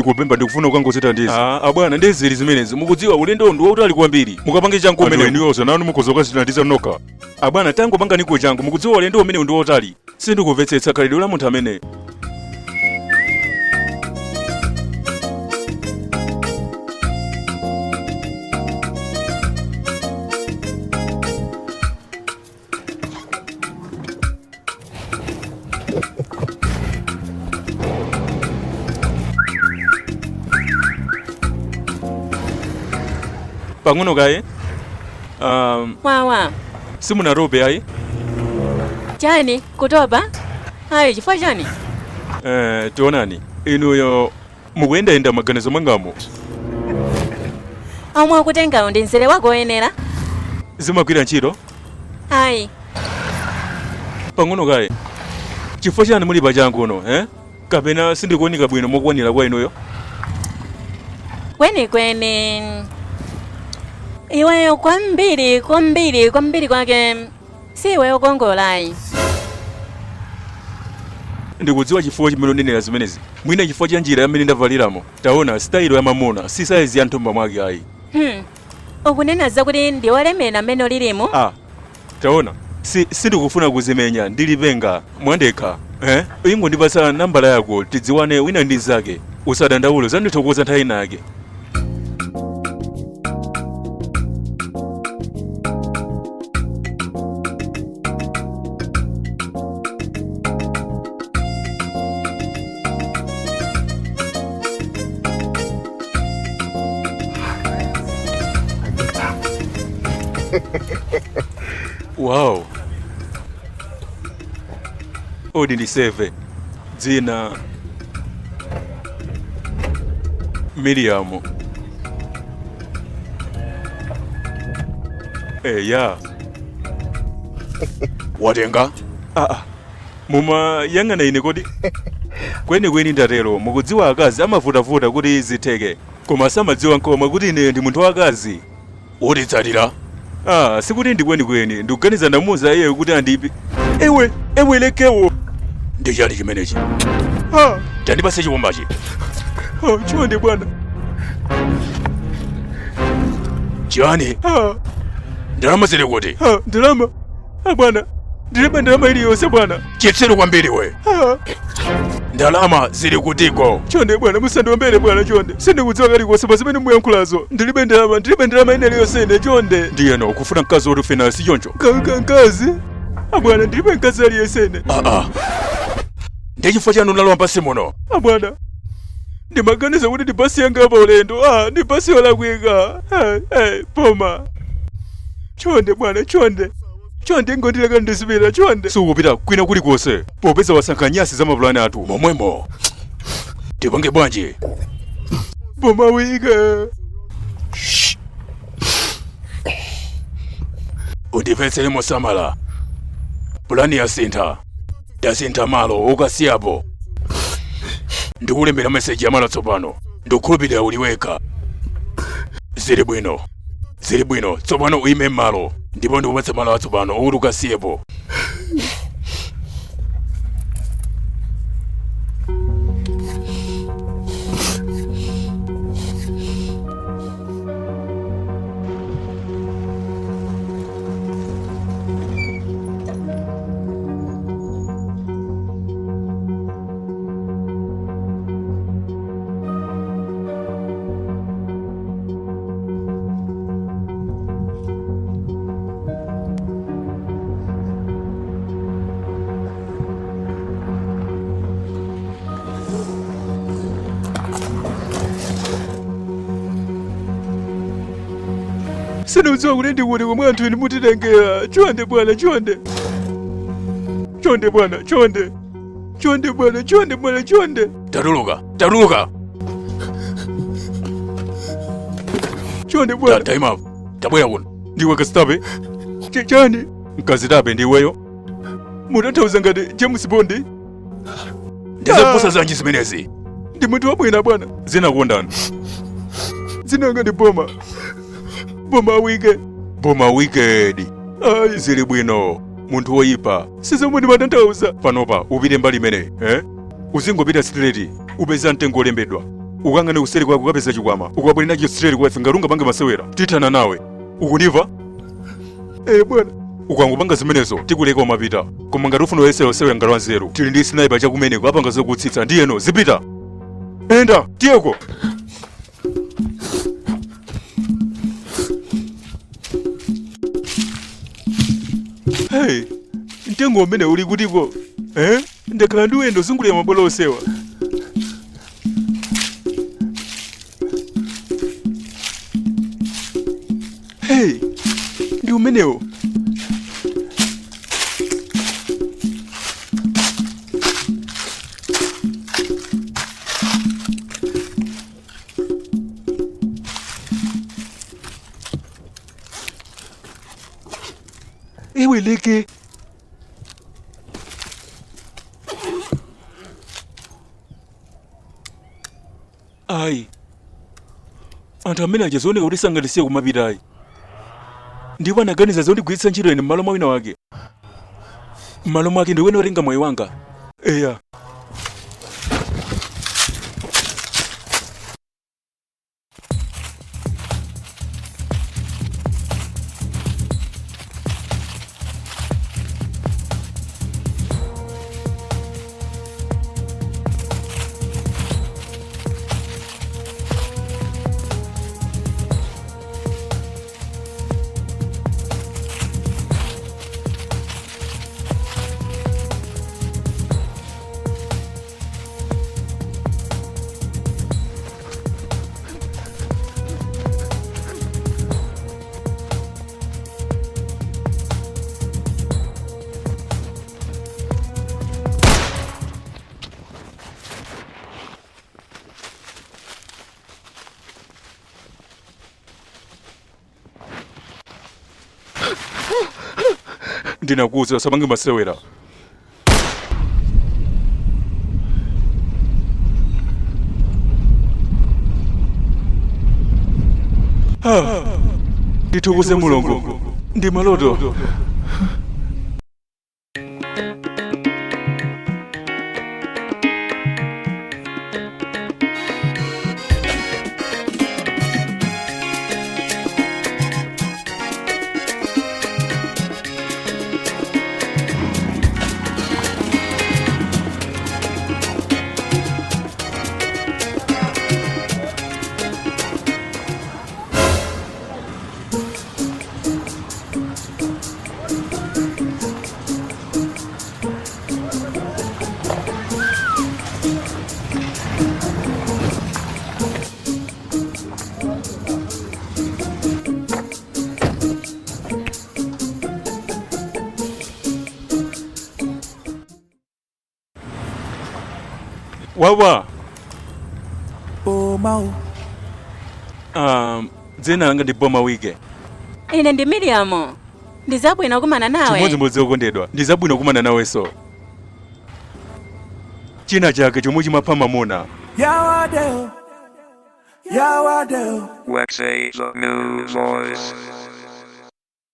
ndikupemba ndikufuna ukangozita ndizi. Abwana ndezili zimenezi mukudziwa ulendo ndi wautali kwambiri. Mukapange changu umene eniyoza nanu mukozoka zitandiza nokha. Abwana tango panga niko changu mukudziwa ulendo umene ndi wautali. Sindikuvetsetsa khalidwe la munthu amene. Panguno kaye? Wawa. Simuna robe ayi? Chani, kutoba? Ayi, chifukwa chani? Tionani. Inuyo mukuyenda maganizo mangamo. Omwe akutengawo ndi mzere wako oyenera? Zimagwira ntchito? Ayi. Panguno kaye. Chifukwa chani muli pachangu uno, kapena sindikuoneka bwino mokwanira kwa inuyo? Kwenikweni iweyo kwambiri kwake siwe ukongolayi. Ndikudziwa chifukwa chimene unenera zimenezi. Mwina chifukwa cha njira yamene ndavaliramo. Taona style ya mamuna si size ya nthumba mwake ayi. Ukunena zakuti ndi olemera amene ulimo? Taona sindikufuna kuzimenya ndilipenga mwandekha. Ingo ndipasa nambala yako tidziwane wina ndi zake. Usadandaule zandithokoza nthawi nake. Wow. Odi ndi seve. Dzina Miriam. Ya. Watenga? Muma yang'ana ine kodi? Kweni ndatero mukudziwa akazi amavuta kuti zitheke. Koma samadziwa nkoma kuti ine ndi munthu wakazi. Uditsatira? Sikuti ndi kweni ndikuganiza ndamuza iye kuti andipi. Ewe lekewo. Ndi chali chimenechi. Tandipase chiwombachi. Chonde bwana. Chani? Ndalama zili kuti? Ndalama? Bwana. Ndilibe ndalama iliyonse bwana. Chitsero kwambiri we. Ndalama zili kutiko. Chonde bwana musandiwombere bwana chonde. Sindikudziwa kalikonse pa zimene muyankhulazo. Ndilibe ndalama ine iliyonse chonde. Ndiyeno ukufuna mkazi woti ufena si choncho. Mkazi? Bwana ndilibe mkazi aliyonse. Ndi chifukwa chanu unalowa mpasi muno? Bwana. Ndimaganiza kuti ndi basi yanga pa ulendo. Ndi basi yolakwika. Poma. Chonde bwana chonde. Chonde ngondileka ndisipira chonde. Sukupita kwina kulikonse. Popeza wasankha nyasi za mapulani athu. Momwemo. Tipange bwanji. Poma wika. Undipetsere mosamala. Pulani yasintha malo ukasiyapo. Ndikulembera meseji ya malo tsopano. Ndikukhulupirira uliweka. Zili bwino tsopano uime malo ndipo ndikupatsa malo atsopano kuti ukasiyepo. Sindikudziwa kuti ndikuti komwe anthu inu mutitengera. Chonde bwana chonde. Chonde bwana chonde. Chonde bwana chonde. Tatuluka. Chonde bwana. Time up. Tabwera kuno. Ndiwe kasitape? Chani? Nkazitape ndiweyo? Mutanthauza ngati James Bond? Ndizakuposa zanji zimenezi. Ndi munthu wabwino bwana. Zinakondana. Zinanga ndi Boma. Boma wicked. Zili bwino. Munthu woyipa. Sizomwe ndimatanthauza. Panopa upite mbali imene, Uzingopita straight. Upeza mtengo olembedwa. ukangane useri kwako ukapeza chikwama ukabwera nacho straight kwa ngarunga pange masewera titana nawe ukuniva bwana ukangopanga zimenezo tikuleka umapita koma ngati ufuna oyesera ngalo wanzeru tili ndi sniper chakumeneko apanga zokutsitsa ndiyeno zipita enda tiyeko hey mtengo umene uli kutiko ndakhala ndi wendo zungulira mabwalo osewa hey ndi umenewo ewe leke ai anthu amene achazioneka kuti sangalisiye kumapitayi ndipo anaganiza zondigwiritsa ntchito ine m'malo mwa wina wake m'malo mwake ndiwene otenga mwayi wanga eya ndinakuwuza usapange masewera ndithokoze mulungu ndi maloto wawa Bomao dzina langa ndi Boma Wige. Ine ndi Miriam. Ndi zabwino kumana nawe. Chimodzimodzi okondedwa. Ndi zabwino kumana nawenso. China chake chomwe chimapha mamuna. Yawadeo WAXY, the new voice.